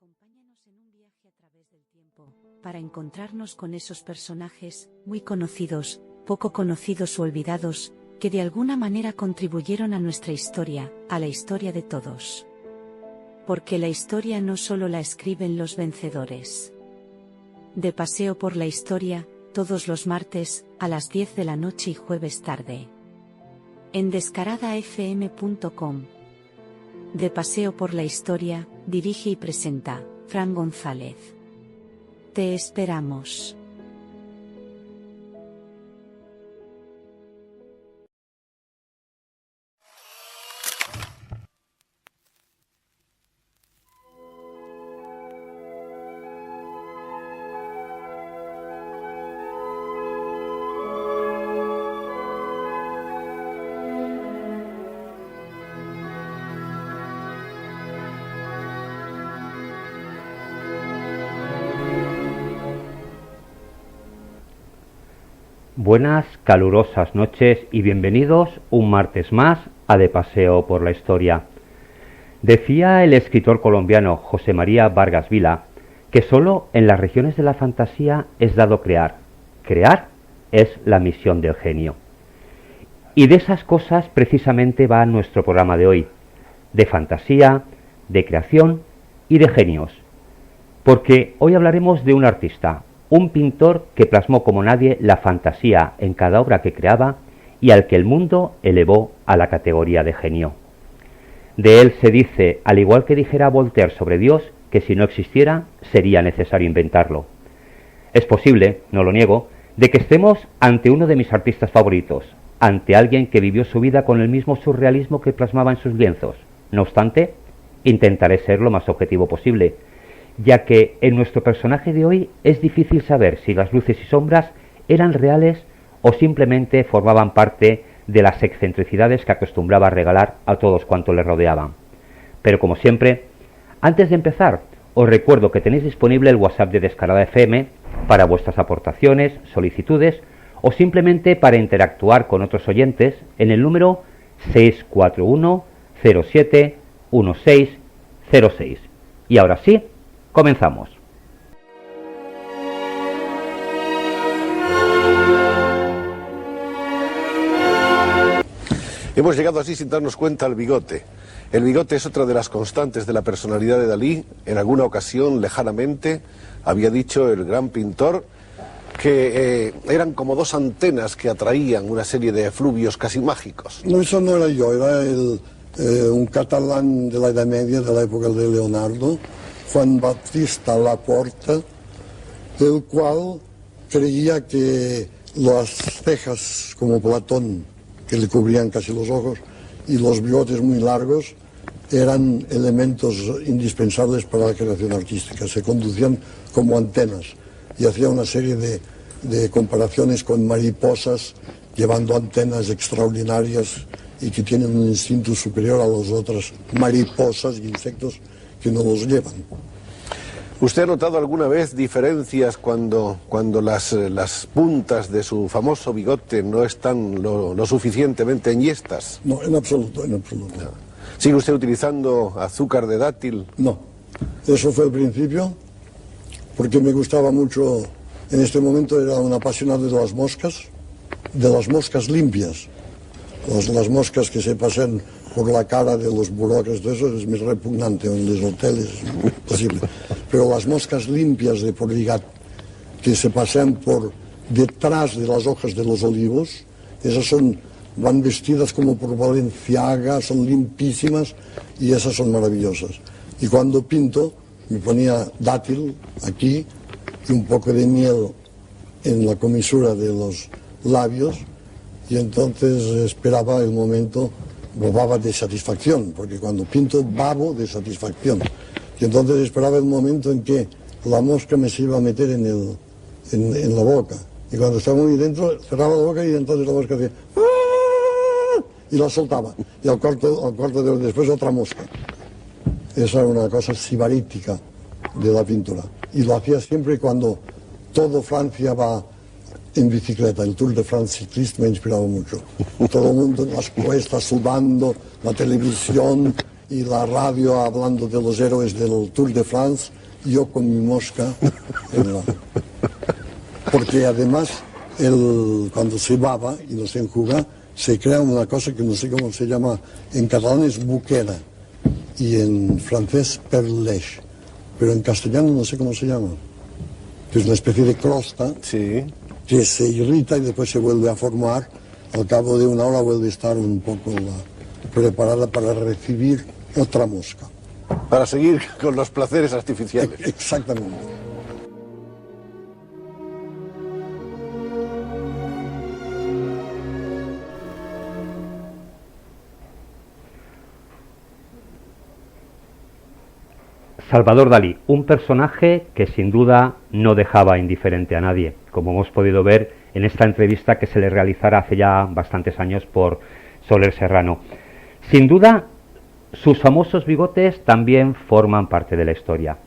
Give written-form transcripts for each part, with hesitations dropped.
Acompáñanos en un viaje a través del tiempo, para encontrarnos con esos personajes, muy conocidos, poco conocidos o olvidados, que de alguna manera contribuyeron a nuestra historia, a la historia de todos. Porque la historia no solo la escriben los vencedores. De paseo por la historia, todos los martes, a las 10 de la noche y jueves tarde. En descaradafm.com. De paseo por la historia, dirige y presenta, Fran González. Te esperamos. Buenas, calurosas noches y bienvenidos un martes más a De Paseo por la Historia. Decía el escritor colombiano José María Vargas Vila que solo en las regiones de la fantasía es dado crear. Crear es la misión del genio. Y de esas cosas precisamente va nuestro programa de hoy, de fantasía, de creación y de genios. Porque hoy hablaremos de un artista, un pintor que plasmó como nadie la fantasía en cada obra que creaba y al que el mundo elevó a la categoría de genio. De él se dice, al igual que dijera Voltaire sobre Dios, que si no existiera sería necesario inventarlo. Es posible, no lo niego, de que estemos ante uno de mis artistas favoritos, ante alguien que vivió su vida con el mismo surrealismo que plasmaba en sus lienzos. No obstante, intentaré ser lo más objetivo posible, ya que en nuestro personaje de hoy es difícil saber si las luces y sombras eran reales o simplemente formaban parte de las excentricidades que acostumbraba a regalar a todos cuantos le rodeaban. Pero como siempre, antes de empezar, os recuerdo que tenéis disponible el WhatsApp de Descarada FM para vuestras aportaciones, solicitudes o simplemente para interactuar con otros oyentes en el número 641 07 1606. Y ahora sí, comenzamos. Hemos llegado así sin darnos cuenta al bigote. El bigote es otra de las constantes de la personalidad de Dalí. En alguna ocasión, lejanamente, había dicho el gran pintor que eran como dos antenas que atraían una serie de efluvios casi mágicos. No, eso no era yo, era un catalán de la Edad Media, de la época de Leonardo, Juan Bautista Laporta, el cual creía que las cejas, como Platón, que le cubrían casi los ojos, y los bigotes muy largos, eran elementos indispensables para la creación artística. Se conducían como antenas y hacía una serie de comparaciones con mariposas llevando antenas extraordinarias y que tienen un instinto superior a las otras mariposas y insectos que no los llevan. ¿Usted ha notado alguna vez diferencias cuando las puntas de su famoso bigote no están lo suficientemente enhiestas? No, en absoluto, en absoluto. No. ¿Sigue usted utilizando azúcar de dátil? No, eso fue el principio, porque me gustaba mucho, en este momento era un apasionado de las moscas limpias, las moscas que se pasan por la cara de los burócratas, todo eso es muy repugnante, en los hoteles es imposible. Pero las moscas limpias de Porligat, que se pasean por detrás de las hojas de los olivos, esas van vestidas como por Valenciaga, son limpísimas y esas son maravillosas. Y cuando pinto, me ponía dátil aquí y un poco de miel en la comisura de los labios y entonces esperaba el momento, bobaba de satisfacción, porque cuando pinto babo de satisfacción. Y entonces esperaba el momento en que la mosca me se iba a meter en la boca. Y cuando estaba muy dentro, cerraba la boca y entonces la mosca hacía ¡ah! Y la soltaba. Y al cuarto de hora después otra mosca. Esa era una cosa sibarítica de la pintura. Y lo hacía siempre cuando todo Francia va en bicicleta. El Tour de France ciclista me ha inspirado mucho. Todo el mundo en las cuestas, sudando, la televisión y la radio hablando de los héroes del Tour de France, yo con mi mosca. Porque además, cuando se baba y no se enjuga, se crea una cosa que no sé cómo se llama, en catalán es buquera y en francés perlèche, pero en castellano no sé cómo se llama. Es una especie de crosta, Sí. que se irrita y después se vuelve a formar. Al cabo de una hora vuelve a estar un poco preparada para recibir otra mosca. Para seguir con los placeres artificiales. Exactamente. Salvador Dalí, un personaje que sin duda no dejaba indiferente a nadie, como hemos podido ver en esta entrevista que se le realizara hace ya bastantes años por Soler Serrano. Sin duda, sus famosos bigotes también forman parte de la historia.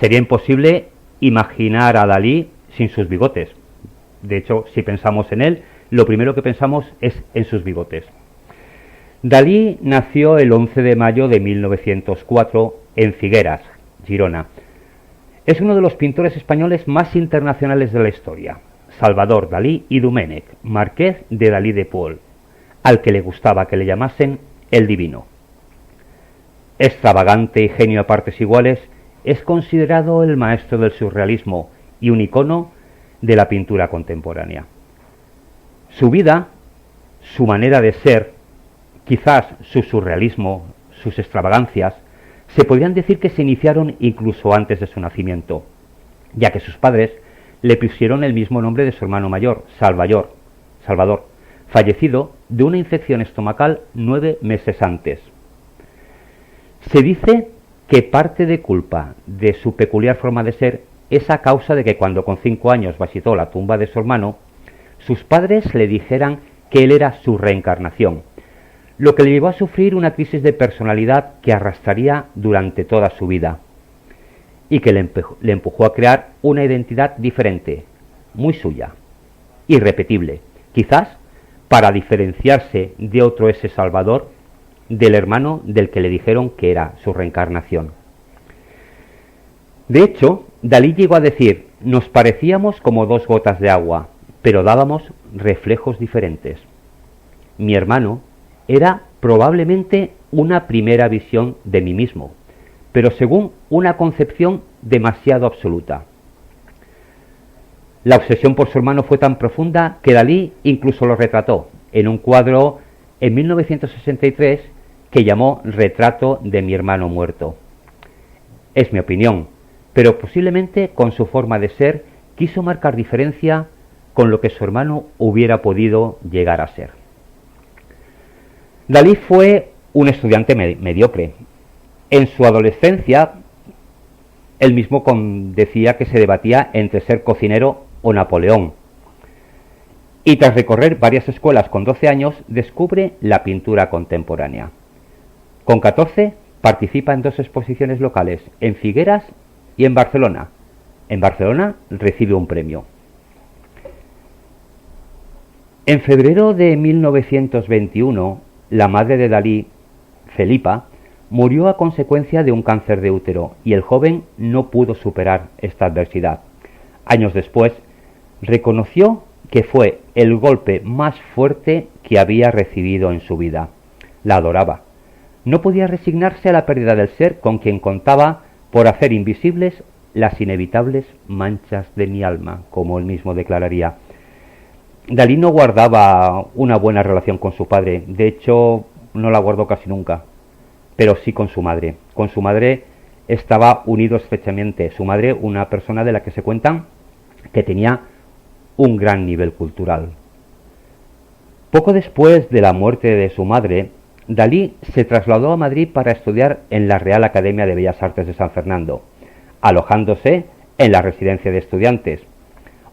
Sería imposible imaginar a Dalí sin sus bigotes. De hecho, si pensamos en él, lo primero que pensamos es en sus bigotes. Dalí nació el 11 de mayo de 1904 en Figueras, Girona. Es uno de los pintores españoles más internacionales de la historia. Salvador Dalí y Domènech, marqués de Dalí de Pol, al que le gustaba que le llamasen el Divino. Extravagante y genio a partes iguales, es considerado el maestro del surrealismo y un icono de la pintura contemporánea. Su vida, su manera de ser, quizás su surrealismo, sus extravagancias, se podrían decir que se iniciaron incluso antes de su nacimiento, ya que sus padres le pusieron el mismo nombre de su hermano mayor, Salvador, fallecido de una infección estomacal 9 meses antes. Se dice que parte de culpa de su peculiar forma de ser es a causa de que cuando con 5 años visitó la tumba de su hermano, sus padres le dijeran que él era su reencarnación, lo que le llevó a sufrir una crisis de personalidad que arrastraría durante toda su vida y que le empujó a crear una identidad diferente, muy suya, irrepetible, quizás para diferenciarse de otro ese Salvador, del hermano del que le dijeron que era su reencarnación. De hecho, Dalí llegó a decir: nos parecíamos como 2 gotas de agua, pero dábamos reflejos diferentes. Mi hermano era probablemente una primera visión de mí mismo, pero según una concepción demasiado absoluta. La obsesión por su hermano fue tan profunda que Dalí incluso lo retrató en un cuadro en 1963 que llamó Retrato de mi hermano muerto. Es mi opinión, pero posiblemente con su forma de ser quiso marcar diferencia con lo que su hermano hubiera podido llegar a ser. Dalí fue un estudiante mediocre. En su adolescencia, él mismo decía que se debatía entre ser cocinero o Napoleón. Y tras recorrer varias escuelas con 12 años, descubre la pintura contemporánea. Con 14 participa en 2 exposiciones locales, en Figueras y en Barcelona. En Barcelona recibe un premio. En febrero de 1921, la madre de Dalí, Felipa, murió a consecuencia de un cáncer de útero y el joven no pudo superar esta adversidad. Años después, reconoció que fue el golpe más fuerte que había recibido en su vida. La adoraba. No podía resignarse a la pérdida del ser con quien contaba por hacer invisibles las inevitables manchas de mi alma, como él mismo declararía. Dalí no guardaba una buena relación con su padre, de hecho no la guardó casi nunca, pero sí con su madre. Con su madre estaba unido estrechamente. Su madre, una persona de la que se cuentan que tenía un gran nivel cultural. Poco después de la muerte de su madre, Dalí se trasladó a Madrid para estudiar en la Real Academia de Bellas Artes de San Fernando, alojándose en la residencia de estudiantes,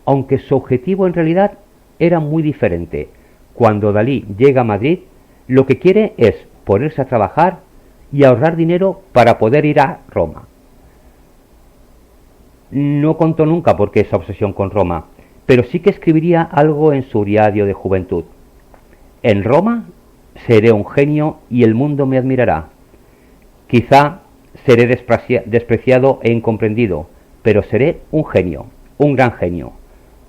aunque su objetivo en realidad era muy diferente. Cuando Dalí llega a Madrid, lo que quiere es ponerse a trabajar y ahorrar dinero para poder ir a Roma. No contó nunca por qué esa obsesión con Roma, pero sí que escribiría algo en su diario de juventud. En Roma seré un genio y el mundo me admirará. Quizá seré despreciado e incomprendido, pero seré un genio, un gran genio,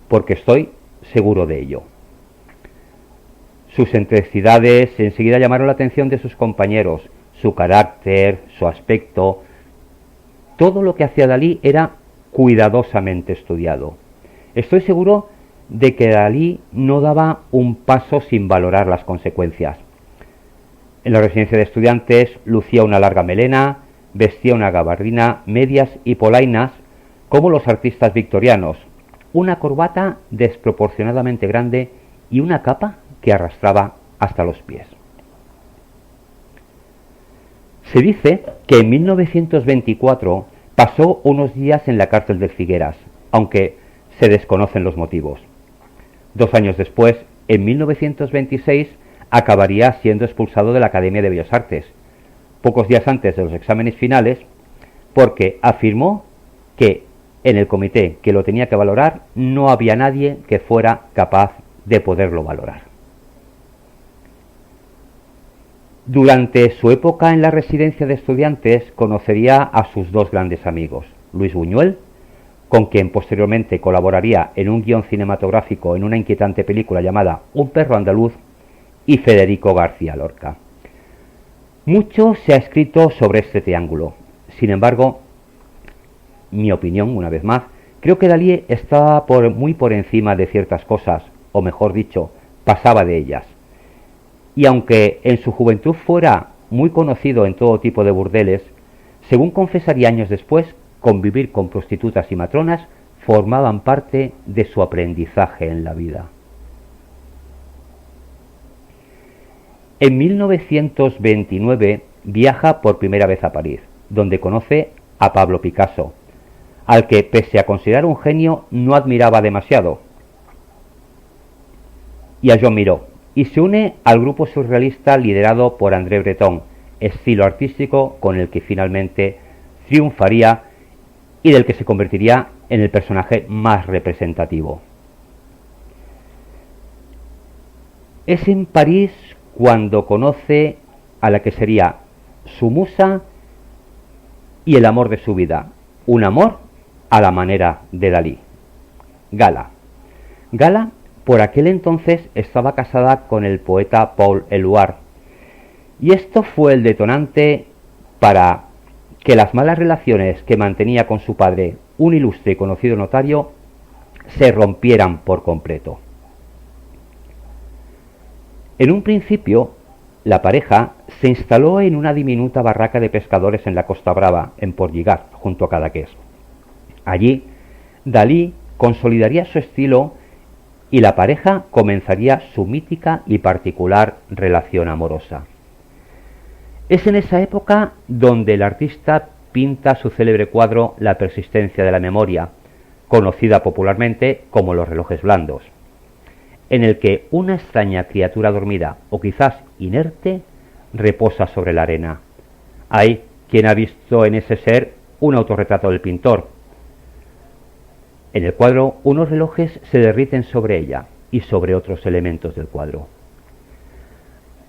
porque estoy seguro de ello. Sus excentricidades enseguida llamaron la atención de sus compañeros, su carácter, su aspecto. Todo lo que hacía Dalí era cuidadosamente estudiado. Estoy seguro de que Dalí no daba un paso sin valorar las consecuencias. En la residencia de estudiantes lucía una larga melena, vestía una gabardina, medias y polainas, como los artistas victorianos, una corbata desproporcionadamente grande y una capa que arrastraba hasta los pies. Se dice que en 1924 pasó unos días en la cárcel de Figueras, aunque se desconocen los motivos. 2 años después, en 1926, acabaría siendo expulsado de la Academia de Bellas Artes, pocos días antes de los exámenes finales, porque afirmó que en el comité que lo tenía que valorar no había nadie que fuera capaz de poderlo valorar. Durante su época en la residencia de estudiantes conocería a sus 2 grandes amigos, Luis Buñuel, con quien posteriormente colaboraría en un guión cinematográfico en una inquietante película llamada Un perro andaluz, y Federico García Lorca. Mucho se ha escrito sobre este triángulo. Sin embargo, mi opinión, una vez más, creo que Dalí estaba muy por encima de ciertas cosas, o mejor dicho, pasaba de ellas. Y aunque en su juventud fuera muy conocido en todo tipo de burdeles, según confesaría años después, convivir con prostitutas y matronas formaban parte de su aprendizaje en la vida. En 1929 viaja por primera vez a París, donde conoce a Pablo Picasso, al que, pese a considerar un genio, no admiraba demasiado, y a Joan Miró, y se une al grupo surrealista liderado por André Breton, estilo artístico con el que finalmente triunfaría y del que se convertiría en el personaje más representativo. Es en París cuando conoce a la que sería su musa y el amor de su vida, un amor a la manera de Dalí, Gala. Gala, por aquel entonces, estaba casada con el poeta Paul Éluard, y esto fue el detonante para que las malas relaciones que mantenía con su padre, un ilustre y conocido notario, se rompieran por completo. En un principio, la pareja se instaló en una diminuta barraca de pescadores en la Costa Brava, en Port-Lligat, junto a Cadaqués. Allí, Dalí consolidaría su estilo y la pareja comenzaría su mítica y particular relación amorosa. Es en esa época donde el artista pinta su célebre cuadro La persistencia de la memoria, conocida popularmente como Los relojes blandos, en el que una extraña criatura dormida o quizás inerte reposa sobre la arena. Hay quien ha visto en ese ser un autorretrato del pintor. En el cuadro, unos relojes se derriten sobre ella y sobre otros elementos del cuadro.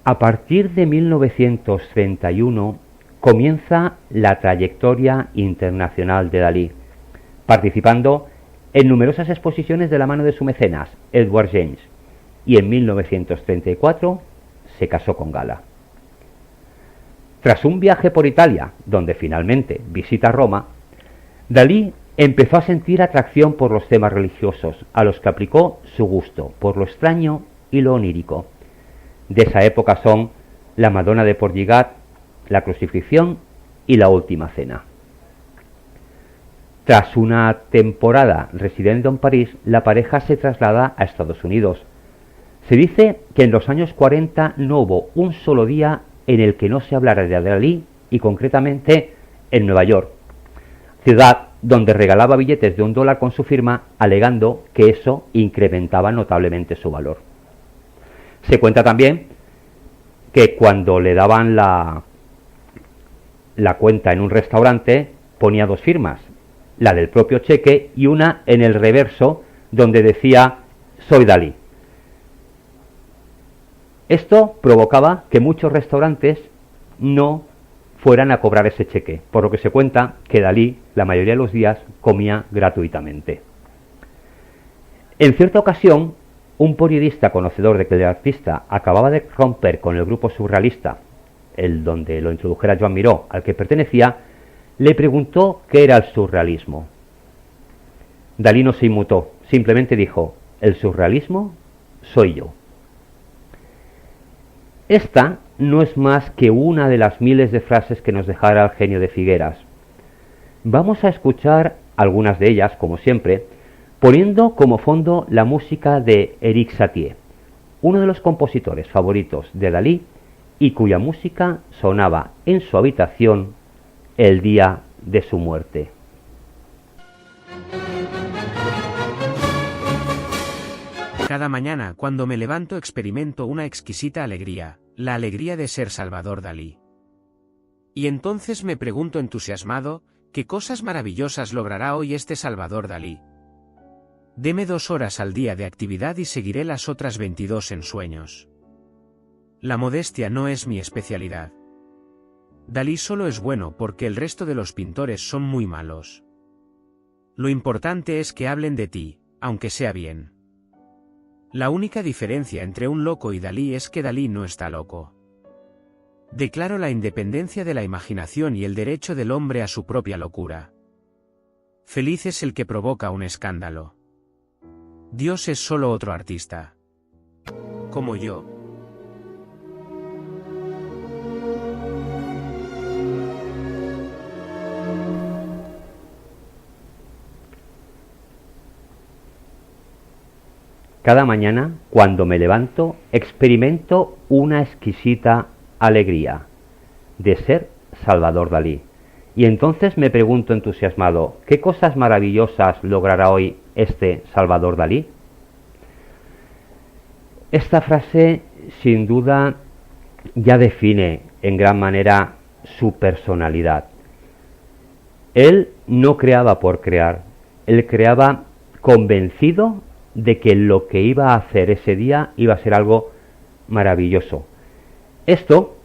A partir de 1931 comienza la trayectoria internacional de Dalí, participando en numerosas exposiciones de la mano de su mecenas, Edward James, y en 1934 se casó con Gala. Tras un viaje por Italia, donde finalmente visita Roma, Dalí empezó a sentir atracción por los temas religiosos, a los que aplicó su gusto por lo extraño y lo onírico. De esa época son La Madonna de Port-Lligat, La Crucifixión y La Última Cena. Tras una temporada residiendo en París, la pareja se traslada a Estados Unidos. Se dice que en los años 40 no hubo un solo día en el que no se hablara de Dalí, y concretamente en Nueva York, ciudad donde regalaba billetes de $1 con su firma, alegando que eso incrementaba notablemente su valor. Se cuenta también que cuando le daban la cuenta en un restaurante, ponía 2 firmas, la del propio cheque y una en el reverso donde decía «Soy Dalí». Esto provocaba que muchos restaurantes no fueran a cobrar ese cheque, por lo que se cuenta que Dalí la mayoría de los días comía gratuitamente. En cierta ocasión, un periodista conocedor de que el artista acababa de romper con el grupo surrealista, el donde lo introdujera Joan Miró, al que pertenecía, le preguntó qué era el surrealismo. Dalí no se inmutó, simplemente dijo: el surrealismo soy yo. Esta no es más que una de las miles de frases que nos dejara el genio de Figueras. Vamos a escuchar algunas de ellas, como siempre, poniendo como fondo la música de Éric Satie, uno de los compositores favoritos de Dalí y cuya música sonaba en su habitación el día de su muerte. Cada mañana, cuando me levanto, experimento una exquisita alegría, la alegría de ser Salvador Dalí. Y entonces me pregunto entusiasmado, ¿qué cosas maravillosas logrará hoy este Salvador Dalí? Deme 2 horas al día de actividad y seguiré las otras 22 en sueños. La modestia no es mi especialidad. Dalí solo es bueno porque el resto de los pintores son muy malos. Lo importante es que hablen de ti, aunque sea bien. La única diferencia entre un loco y Dalí es que Dalí no está loco. Declaro la independencia de la imaginación y el derecho del hombre a su propia locura. Feliz es el que provoca un escándalo. Dios es solo otro artista. Como yo. Cada mañana, cuando me levanto, experimento una exquisita alegría de ser Salvador Dalí. Y entonces me pregunto entusiasmado, ¿qué cosas maravillosas logrará hoy este Salvador Dalí? Esta frase, sin duda, ya define en gran manera su personalidad. Él no creaba por crear, él creaba convencido de que lo que iba a hacer ese día iba a ser algo maravilloso. Esto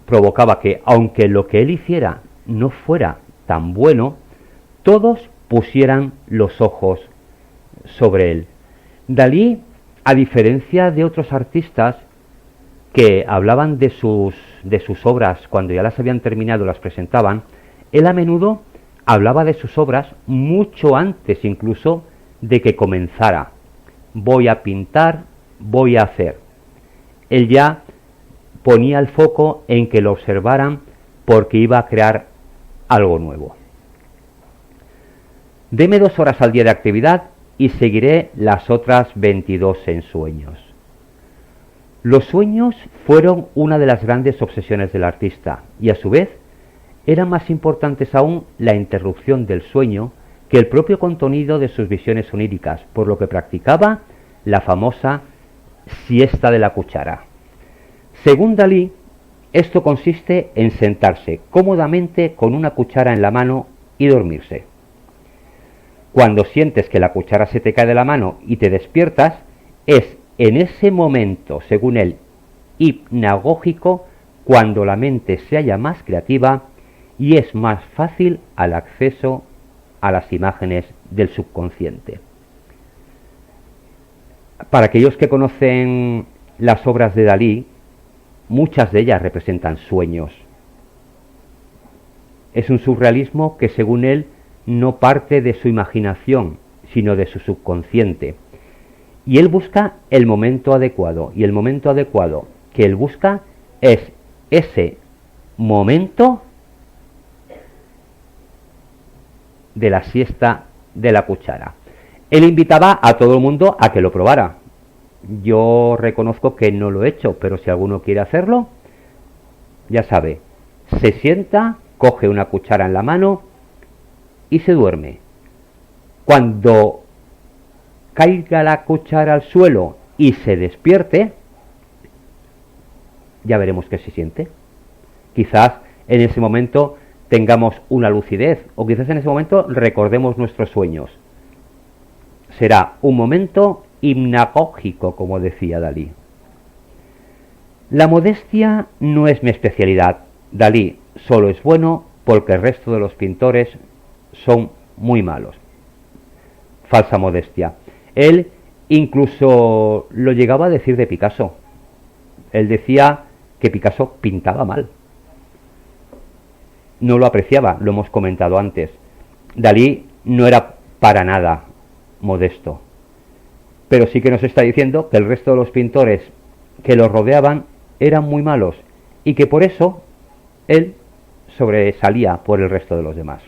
provocaba que, aunque lo que él hiciera no fuera tan bueno, todos pusieran los ojos sobre él. Dalí, a diferencia de otros artistas que hablaban de sus obras cuando ya las habían terminado, las presentaban, él a menudo hablaba de sus obras mucho antes incluso de que comenzara. Voy a pintar, voy a hacer. Él ya ponía el foco en que lo observaran porque iba a crear algo nuevo. Deme 2 horas al día de actividad y seguiré las otras 22 en sueños. Los sueños fueron una de las grandes obsesiones del artista y a su vez eran más importantes aún la interrupción del sueño que el propio contenido de sus visiones oníricas, por lo que practicaba la famosa siesta de la cuchara. Según Dalí, esto consiste en sentarse cómodamente con una cuchara en la mano y dormirse. Cuando sientes que la cuchara se te cae de la mano y te despiertas, es en ese momento, según él, hipnagógico, cuando la mente se halla más creativa y es más fácil al acceso a las imágenes del subconsciente. Para aquellos que conocen las obras de Dalí, muchas de ellas representan sueños. Es un surrealismo que, según él, no parte de su imaginación, sino de su subconsciente. Y él busca el momento adecuado, y el momento adecuado que él busca es ese momento de la siesta de la cuchara. Él invitaba a todo el mundo a que lo probara. Yo reconozco que no lo he hecho, pero si alguno quiere hacerlo, ya sabe, se sienta, coge una cuchara en la mano y se duerme. Cuando caiga la cuchara al suelo y se despierte, ya veremos qué se siente. Quizás en ese momento tengamos una lucidez, o quizás en ese momento recordemos nuestros sueños. Será un momento hipnagógico, como decía Dalí. La modestia no es mi especialidad. Dalí solo es bueno porque el resto de los pintores son muy malos. Falsa modestia. Él incluso lo llegaba a decir de Picasso. Él decía que Picasso pintaba mal. No lo apreciaba, lo hemos comentado antes. Dalí no era para nada modesto, pero sí que nos está diciendo que el resto de los pintores que lo rodeaban eran muy malos y que por eso él sobresalía por el resto de los demás.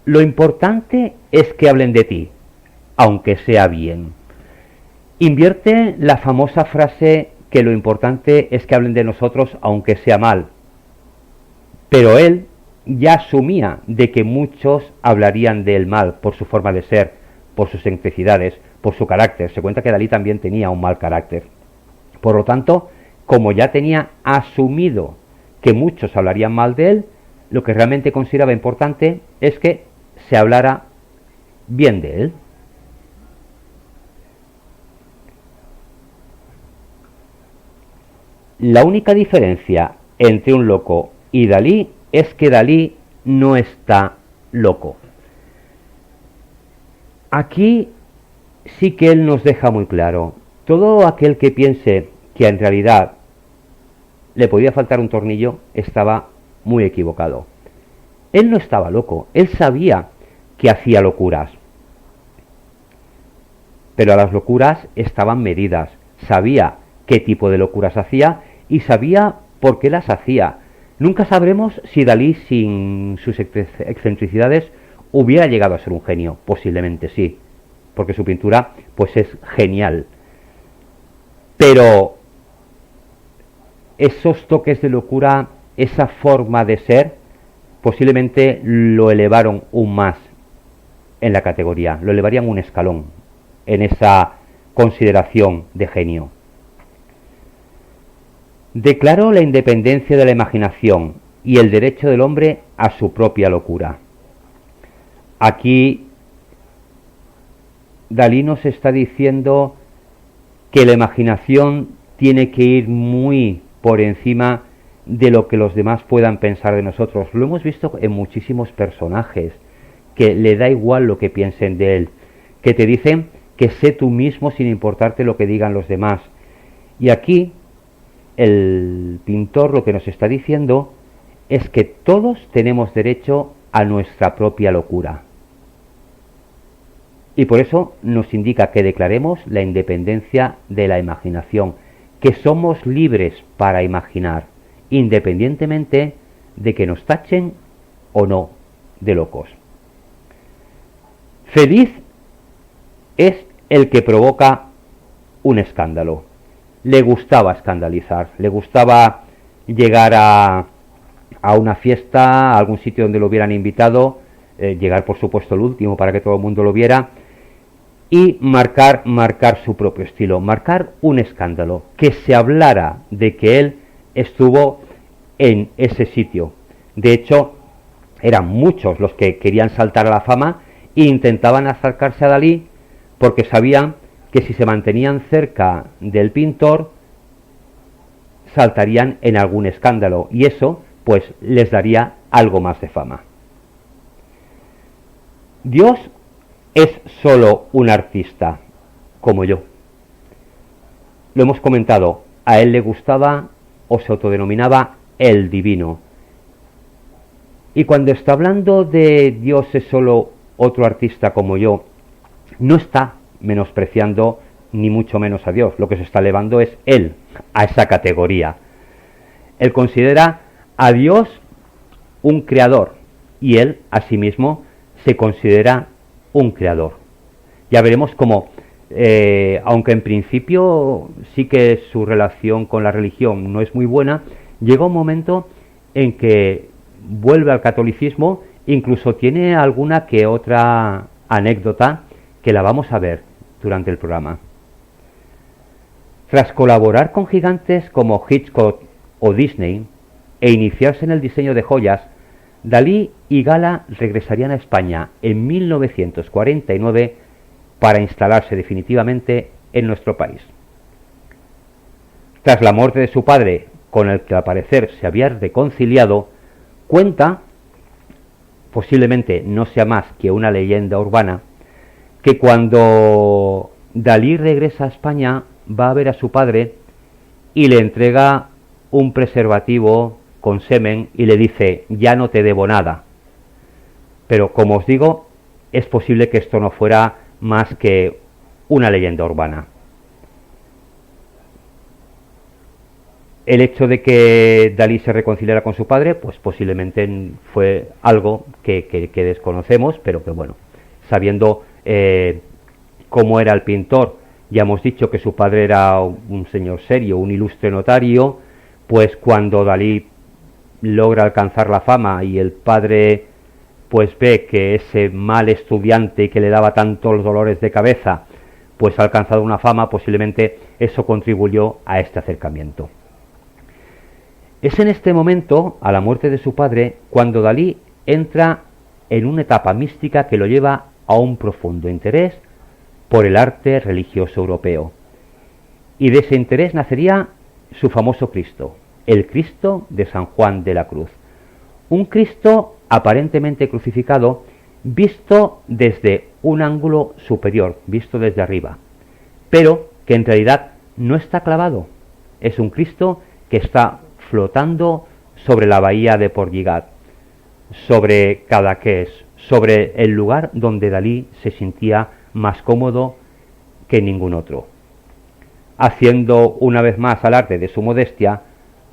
Lo importante es que hablen de ti, aunque sea bien. Invierte la famosa frase que lo importante es que hablen de nosotros aunque sea mal. Pero él ya asumía de que muchos hablarían de él mal por su forma de ser, por sus excentricidades, por su carácter. Se cuenta que Dalí también tenía un mal carácter. Por lo tanto, como ya tenía asumido que muchos hablarían mal de él, lo que realmente consideraba importante es que se hablara bien de él. La única diferencia entre un loco y Dalí es que Dalí no está loco. Aquí sí que él nos deja muy claro, todo aquel que piense que en realidad le podía faltar un tornillo estaba muy equivocado. Él no estaba loco, él sabía que hacía locuras, pero las locuras estaban medidas, sabía qué tipo de locuras hacía y sabía por qué las hacía. Nunca sabremos si Dalí, sin sus excentricidades, hubiera llegado a ser un genio. Posiblemente sí, porque su pintura pues es genial. Pero esos toques de locura, esa forma de ser, posiblemente lo elevaron aún más en la categoría, lo elevarían un escalón en esa consideración de genio. Declaró la independencia de la imaginación y el derecho del hombre a su propia locura. Aquí Dalí nos está diciendo que la imaginación tiene que ir muy por encima de lo que los demás puedan pensar de nosotros. Lo hemos visto en muchísimos personajes, que le da igual lo que piensen de él, que te dicen que sé tú mismo sin importarte lo que digan los demás. Y aquí el pintor lo que nos está diciendo es que todos tenemos derecho a nuestra propia locura. Y por eso nos indica que declaremos la independencia de la imaginación, que somos libres para imaginar, independientemente de que nos tachen o no de locos. Feliz es el que provoca un escándalo. Le gustaba escandalizar, le gustaba llegar a una fiesta, a algún sitio donde lo hubieran invitado, llegar por supuesto el último para que todo el mundo lo viera, y marcar su propio estilo, marcar un escándalo, que se hablara de que él estuvo en ese sitio. De hecho, eran muchos los que querían saltar a la fama e intentaban acercarse a Dalí porque sabían que si se mantenían cerca del pintor saltarían en algún escándalo y eso pues les daría algo más de fama. Dios es solo un artista, como yo. Lo hemos comentado, a él le gustaba o se autodenominaba el divino. Y cuando está hablando de Dios es solo otro artista como yo, no está menospreciando ni mucho menos a Dios. Lo que se está elevando es él a esa categoría. Él considera a Dios un creador y él asimismo se considera un creador. Ya veremos cómo, aunque en principio sí que su relación con la religión no es muy buena, llega un momento en que vuelve al catolicismo, incluso tiene alguna que otra anécdota que la vamos a ver durante el programa. Tras colaborar con gigantes como Hitchcock o Disney e iniciarse en el diseño de joyas, Dalí y Gala regresarían a España en 1949 para instalarse definitivamente en nuestro país. Tras la muerte de su padre, con el que al parecer se había reconciliado, cuenta, posiblemente no sea más que una leyenda urbana, que cuando Dalí regresa a España va a ver a su padre y le entrega un preservativo con semen y le dice: ya no te debo nada. Pero como os digo, es posible que esto no fuera más que una leyenda urbana. El hecho de que Dalí se reconciliara con su padre, pues posiblemente fue algo que desconocemos, pero que bueno, sabiendo cómo era el pintor, ya hemos dicho que su padre era un señor serio, un ilustre notario, pues cuando Dalí logra alcanzar la fama y el padre pues ve que ese mal estudiante que le daba tantos dolores de cabeza, pues ha alcanzado una fama, posiblemente eso contribuyó a este acercamiento. Es en este momento, a la muerte de su padre, cuando Dalí entra en una etapa mística que lo lleva a un profundo interés por el arte religioso europeo. Y de ese interés nacería su famoso Cristo, el Cristo de San Juan de la Cruz. Un Cristo aparentemente crucificado, visto desde un ángulo superior, visto desde arriba, pero que en realidad no está clavado. Es un Cristo que está flotando sobre la bahía de Port Lligat, sobre Cadaqués, sobre el lugar donde Dalí se sentía más cómodo que ningún otro. Haciendo una vez más alarde de su modestia,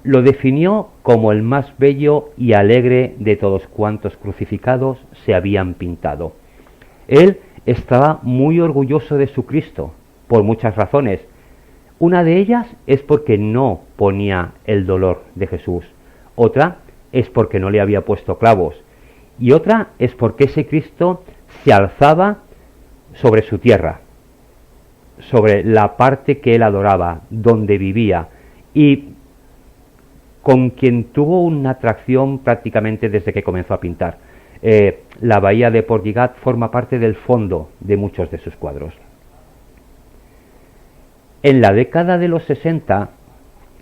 lo definió como el más bello y alegre de todos cuantos crucificados se habían pintado. Él estaba muy orgulloso de su Cristo, por muchas razones. Una de ellas es porque no ponía el dolor de Jesús, otra es porque no le había puesto clavos, y otra es porque ese Cristo se alzaba sobre su tierra, sobre la parte que él adoraba, donde vivía, y con quien tuvo una atracción prácticamente desde que comenzó a pintar. La bahía de Port Lligat forma parte del fondo de muchos de sus cuadros. En la década de los 60,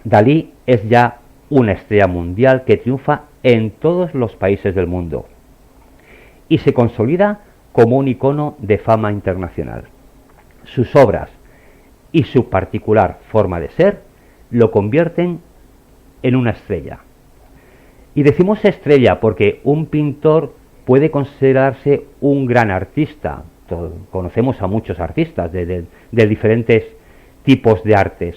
Dalí es ya una estrella mundial que triunfa en todos los países del mundo y se consolida como un icono de fama internacional. Sus obras y su particular forma de ser lo convierten en una estrella. Y decimos estrella porque un pintor puede considerarse un gran artista. Conocemos a muchos artistas de diferentes tipos de artes,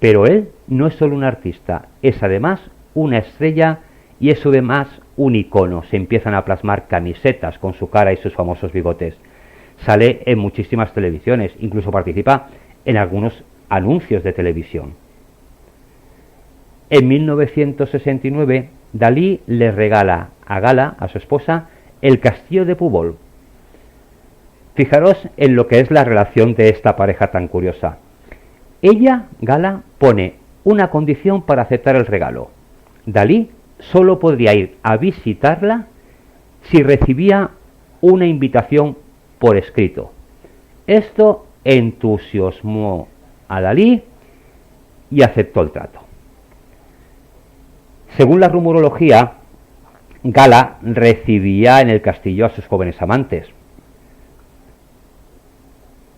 pero él no es solo un artista, es además una estrella y es además un icono. Se empiezan a plasmar camisetas con su cara y sus famosos bigotes. Sale en muchísimas televisiones, incluso participa en algunos anuncios de televisión. En 1969, Dalí le regala a Gala, a su esposa, el castillo de Púbol. Fijaros en lo que es la relación de esta pareja tan curiosa. Ella, Gala, pone una condición para aceptar el regalo. Dalí solo podría ir a visitarla si recibía una invitación por escrito. Esto entusiasmó a Dalí y aceptó el trato. Según la rumorología, Gala recibía en el castillo a sus jóvenes amantes.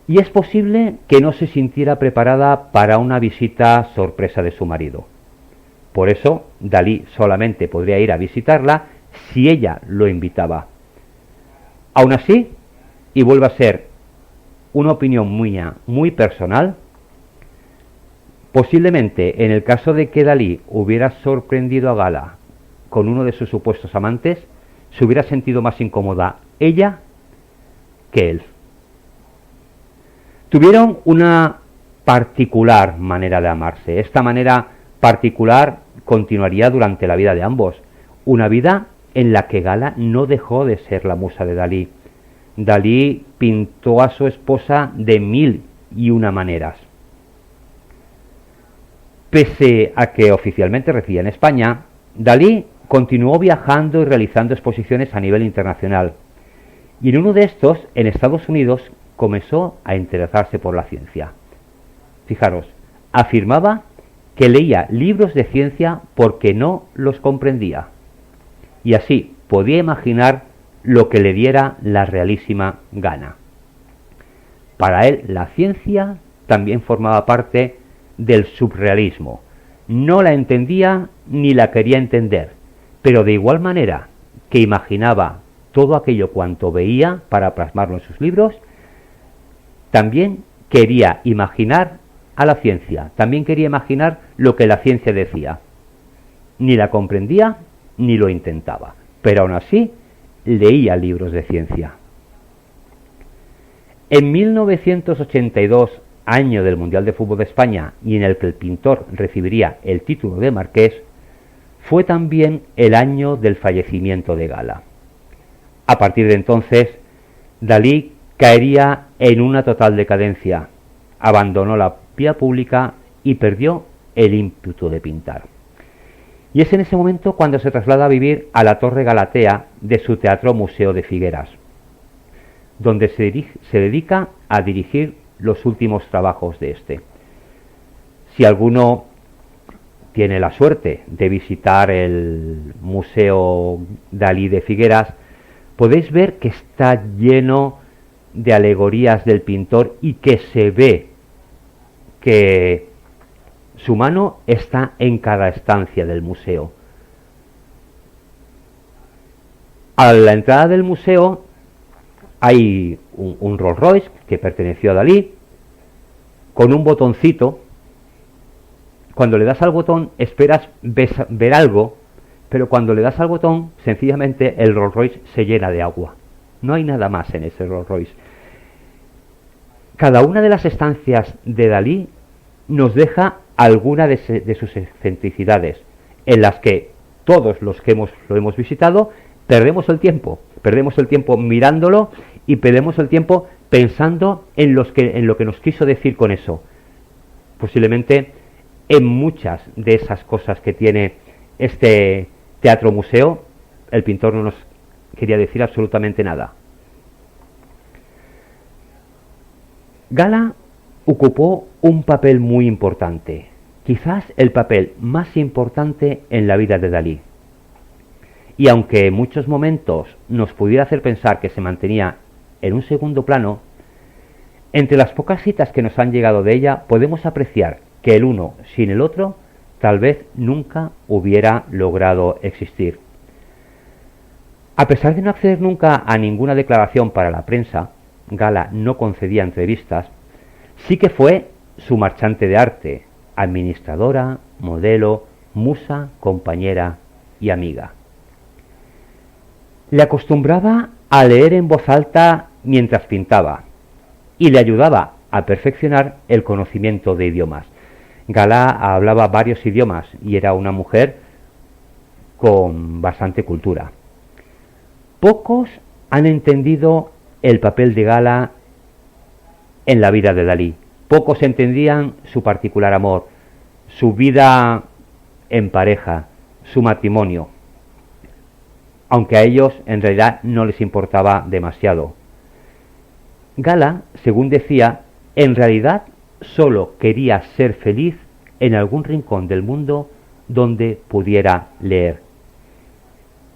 Y es posible que no se sintiera preparada para una visita sorpresa de su marido. Por eso, Dalí solamente podría ir a visitarla si ella lo invitaba. Aún así, y vuelve a ser una opinión mía muy personal, posiblemente en el caso de que Dalí hubiera sorprendido a Gala con uno de sus supuestos amantes, se hubiera sentido más incómoda ella que él. Tuvieron una particular manera de amarse. Esta manera particular continuaría durante la vida de ambos. Una vida en la que Gala no dejó de ser la musa de Dalí. Dalí pintó a su esposa de 1001 maneras. Pese a que oficialmente residía en España, Dalí continuó viajando y realizando exposiciones a nivel internacional. Y en uno de estos, en Estados Unidos, comenzó a interesarse por la ciencia. Fijaros, afirmaba que leía libros de ciencia porque no los comprendía, y así podía imaginar lo que le diera la realísima gana. Para él, la ciencia también formaba parte del surrealismo. No la entendía ni la quería entender, pero de igual manera que imaginaba todo aquello cuanto veía para plasmarlo en sus libros, también quería imaginar a la ciencia, también quería imaginar lo que la ciencia decía. Ni la comprendía ni lo intentaba, pero aún así leía libros de ciencia. En 1982, año del Mundial de Fútbol de España y en el que el pintor recibiría el título de marqués, fue también el año del fallecimiento de Gala. A partir de entonces, Dalí caería en una total decadencia, abandonó la vía pública y perdió el ímpetu de pintar. Y es en ese momento cuando se traslada a vivir a la Torre Galatea de su Teatro Museo de Figueras, donde se dedica a dirigir los últimos trabajos de este. Si alguno tiene la suerte de visitar el Museo Dalí de Figueras, podéis ver que está lleno de alegorías del pintor y que se ve que su mano está en cada estancia del museo. A la entrada del museo hay un Rolls Royce que perteneció a Dalí, con un botoncito. Cuando le das al botón esperas ver algo, pero cuando le das al botón, sencillamente el Rolls Royce se llena de agua. No hay nada más en ese Rolls Royce. Cada una de las estancias de Dalí nos deja alguna de sus excentricidades, en las que todos los que lo hemos visitado perdemos el tiempo mirándolo y perdemos el tiempo pensando en lo que nos quiso decir con eso. Posiblemente en muchas de esas cosas que tiene este teatro museo, el pintor no nos quería decir absolutamente nada. Gala ocupó un papel muy importante, quizás el papel más importante en la vida de Dalí. Y aunque en muchos momentos nos pudiera hacer pensar que se mantenía en un segundo plano, entre las pocas citas que nos han llegado de ella podemos apreciar que el uno sin el otro tal vez nunca hubiera logrado existir. A pesar de no acceder nunca a ninguna declaración para la prensa, Gala no concedía entrevistas, sí que fue su marchante de arte, administradora, modelo, musa, compañera y amiga. Le acostumbraba a leer en voz alta mientras pintaba y le ayudaba a perfeccionar el conocimiento de idiomas. Gala hablaba varios idiomas y era una mujer con bastante cultura. Pocos han entendido el papel de Gala en la vida de Dalí. Pocos entendían su particular amor, su vida en pareja, su matrimonio, aunque a ellos en realidad no les importaba demasiado. Gala, según decía, en realidad solo quería ser feliz en algún rincón del mundo donde pudiera leer.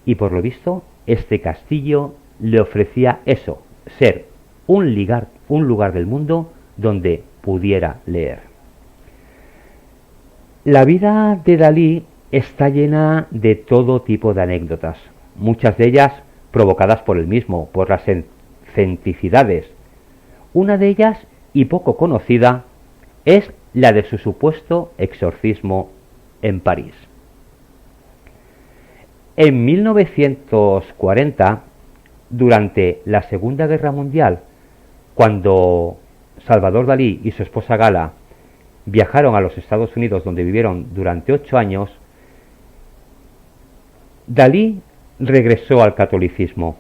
Y por lo visto, este castillo le ofrecía eso, ser un lugar del mundo donde pudiera leer. La vida de Dalí está llena de todo tipo de anécdotas, muchas de ellas provocadas por él mismo, por las excentricidades. Una de ellas, y poco conocida, es la de su supuesto exorcismo en París. En 1940, durante la Segunda Guerra Mundial, cuando Salvador Dalí y su esposa Gala viajaron a los Estados Unidos, donde vivieron durante 8 años, Dalí regresó al catolicismo.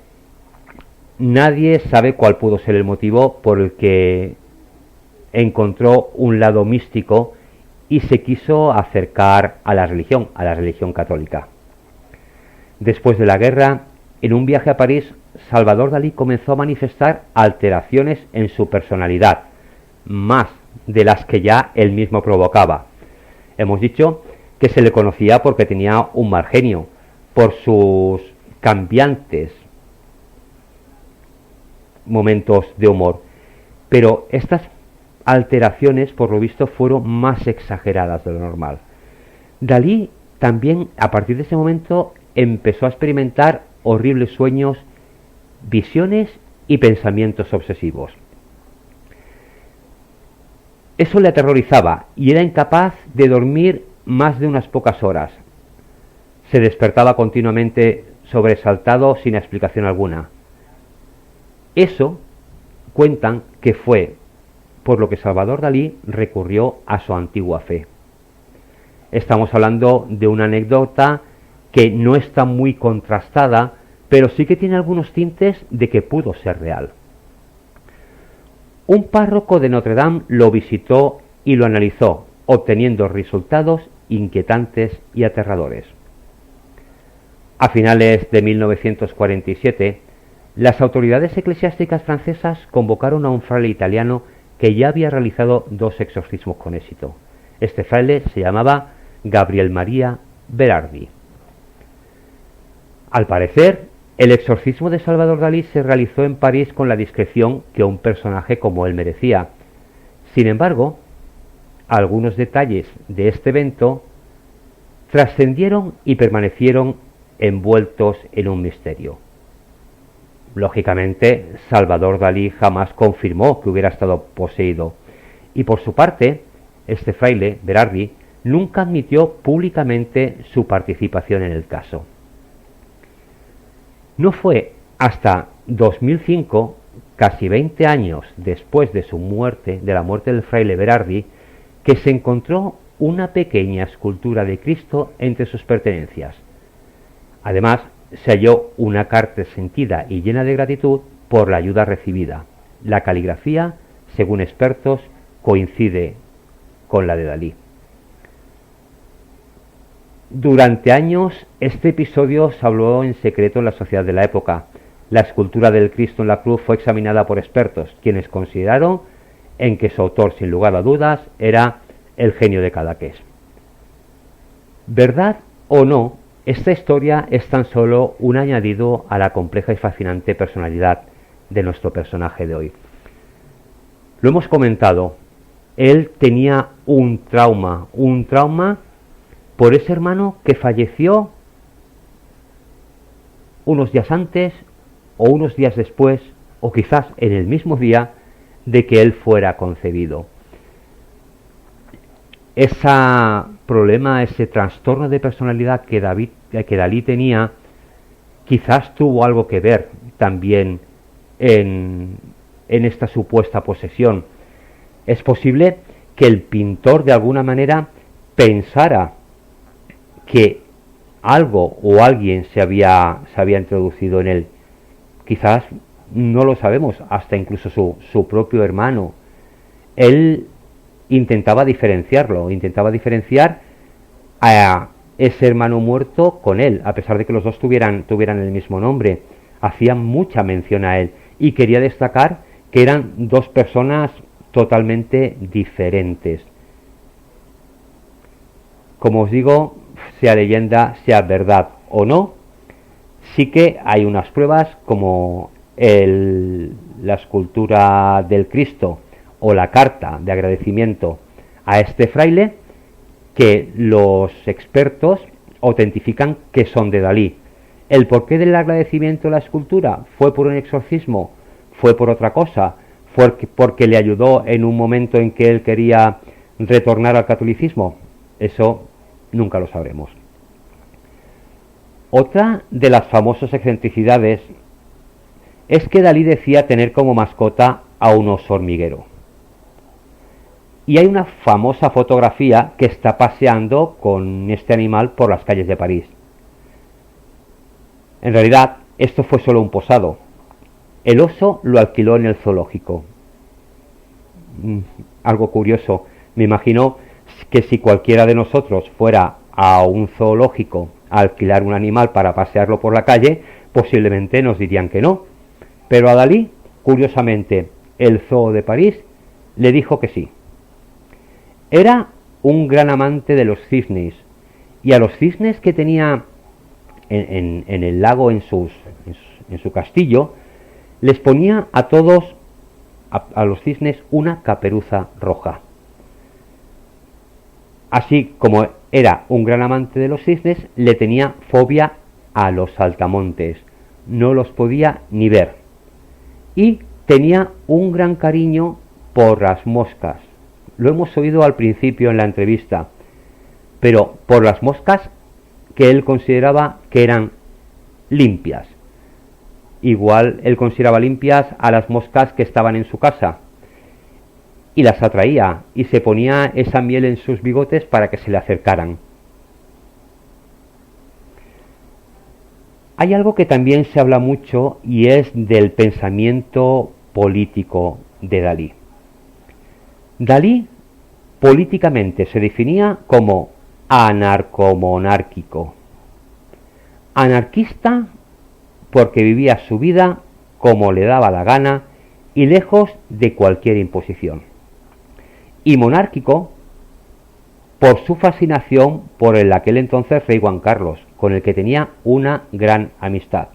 Nadie sabe cuál pudo ser el motivo por el que encontró un lado místico y se quiso acercar a la religión católica. Después de la guerra, en un viaje a París, Salvador Dalí comenzó a manifestar alteraciones en su personalidad, más de las que ya él mismo provocaba. Hemos dicho que se le conocía porque tenía un mal genio, por sus cambiantes momentos de humor, pero estas alteraciones, por lo visto, fueron más exageradas de lo normal. Dalí también, a partir de ese momento, empezó a experimentar horribles sueños, visiones y pensamientos obsesivos. Eso le aterrorizaba y era incapaz de dormir más de unas pocas horas. Se despertaba continuamente sobresaltado sin explicación alguna. Eso cuentan que fue por lo que Salvador Dalí recurrió a su antigua fe. Estamos hablando de una anécdota que no está muy contrastada, pero sí que tiene algunos tintes de que pudo ser real. Un párroco de Notre Dame lo visitó y lo analizó, obteniendo resultados inquietantes y aterradores. A finales de 1947, las autoridades eclesiásticas francesas convocaron a un fraile italiano que ya había realizado 2 exorcismos con éxito. Este fraile se llamaba Gabriel María Berardi. Al parecer, el exorcismo de Salvador Dalí se realizó en París con la discreción que un personaje como él merecía. Sin embargo, algunos detalles de este evento trascendieron y permanecieron envueltos en un misterio. Lógicamente, Salvador Dalí jamás confirmó que hubiera estado poseído, y por su parte, este fraile, Berardi, nunca admitió públicamente su participación en el caso. No fue hasta 2005, casi 20 años después de su muerte, de la muerte del fraile Berardi, que se encontró una pequeña escultura de Cristo entre sus pertenencias. Además, se halló una carta sentida y llena de gratitud por la ayuda recibida. La caligrafía, según expertos, coincide con la de Dalí. Durante años, este episodio se habló en secreto en la sociedad de la época. La escultura del Cristo en la cruz fue examinada por expertos, quienes consideraron en que su autor, sin lugar a dudas, era el genio de Cadaqués. ¿Verdad o no? Esta historia es tan solo un añadido a la compleja y fascinante personalidad de nuestro personaje de hoy. Lo hemos comentado, él tenía un trauma por ese hermano que falleció unos días antes o unos días después, o quizás en el mismo día de que él fuera concebido. Ese problema, ese trastorno de personalidad que Dalí tenía, quizás tuvo algo que ver también en esta supuesta posesión. Es posible que el pintor de alguna manera pensara que algo o alguien se había introducido en él. Quizás no lo sabemos, hasta incluso su propio hermano. Él intentaba diferenciar a ese hermano muerto con él, a pesar de que los dos tuvieran el mismo nombre. Hacían mucha mención a él y quería destacar que eran 2 personas totalmente diferentes. Como os digo, sea leyenda, sea verdad o no, sí que hay unas pruebas como la escultura del Cristo o la carta de agradecimiento a este fraile, que los expertos autentifican que son de Dalí. El porqué del agradecimiento a la escultura fue por un exorcismo, fue por otra cosa, fue porque le ayudó en un momento en que él quería retornar al catolicismo. Eso nunca lo sabremos. Otra de las famosas excentricidades es que Dalí decía tener como mascota a un oso hormiguero. Y hay una famosa fotografía que está paseando con este animal por las calles de París. En realidad, esto fue solo un posado. El oso lo alquiló en el zoológico. Algo curioso. Me imagino que si cualquiera de nosotros fuera a un zoológico a alquilar un animal para pasearlo por la calle, posiblemente nos dirían que no. Pero a Dalí, curiosamente, el zoo de París le dijo que sí. Era un gran amante de los cisnes, y a los cisnes que tenía en el lago, en su castillo, les ponía a todos, a los cisnes, una caperuza roja. Así como era un gran amante de los cisnes, le tenía fobia a los saltamontes, no los podía ni ver, y tenía un gran cariño por las moscas. Lo hemos oído al principio en la entrevista, pero por las moscas que él consideraba que eran limpias. Igual él consideraba limpias a las moscas que estaban en su casa, y las atraía, y se ponía esa miel en sus bigotes para que se le acercaran. Hay algo que también se habla mucho, y es del pensamiento político de Dalí. Dalí políticamente se definía como anarcomonárquico. Anarquista porque vivía su vida como le daba la gana y lejos de cualquier imposición. Y monárquico por su fascinación por el aquel entonces rey Juan Carlos, con el que tenía una gran amistad.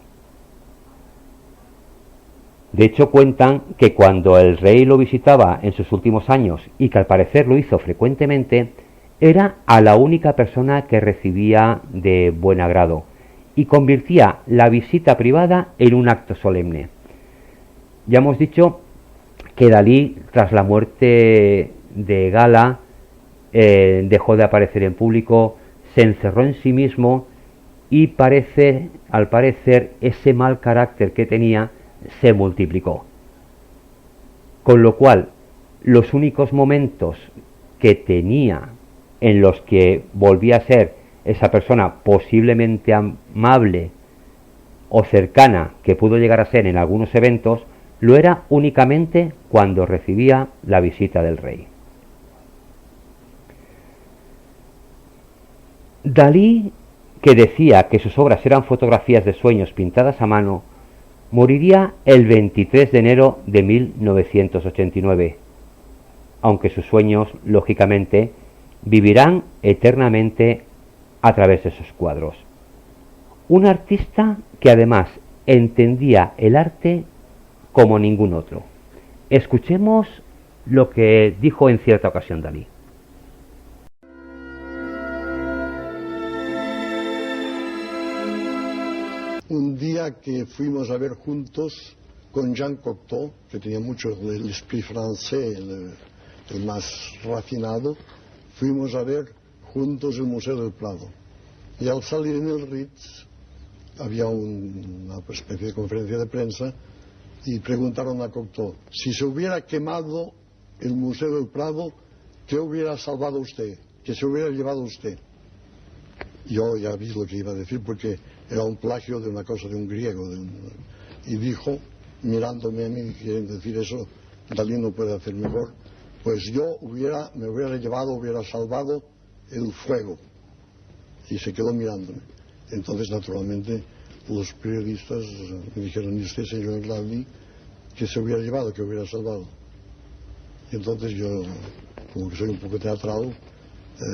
De hecho, cuentan que cuando el rey lo visitaba en sus últimos años, y que al parecer lo hizo frecuentemente, era a la única persona que recibía de buen agrado, y convirtía la visita privada en un acto solemne. Ya hemos dicho que Dalí, tras la muerte de Gala, dejó de aparecer en público, se encerró en sí mismo, y al parecer ese mal carácter que tenía se multiplicó, con lo cual los únicos momentos que tenía en los que volvía a ser esa persona posiblemente amable o cercana que pudo llegar a ser en algunos eventos, lo era únicamente cuando recibía la visita del rey. Dalí, que decía que sus obras eran fotografías de sueños pintadas a mano, moriría el 23 de enero de 1989, aunque sus sueños, lógicamente, vivirán eternamente a través de sus cuadros. Un artista que además entendía el arte como ningún otro. Escuchemos lo que dijo en cierta ocasión Dalí. Un día que fuimos a ver juntos con Jean Cocteau, que tenía mucho el esprit francés, el más refinado, fuimos a ver juntos el Museo del Prado. Y al salir en el Ritz había una especie de conferencia de prensa y preguntaron a Cocteau, si se hubiera quemado el Museo del Prado, ¿qué hubiera salvado usted? ¿Qué se hubiera llevado usted? Yo ya vi lo que iba a decir porque era un plagio de una cosa de un griego. Y dijo, mirándome a mí, quieren decir eso, Dalí no puede hacer mejor, pues yo me hubiera salvado el fuego. Y se quedó mirándome. Entonces, naturalmente, los periodistas me dijeron, ¿y usted, señor Dalí, qué se hubiera llevado, qué hubiera salvado? Y entonces yo, como que soy un poco teatral,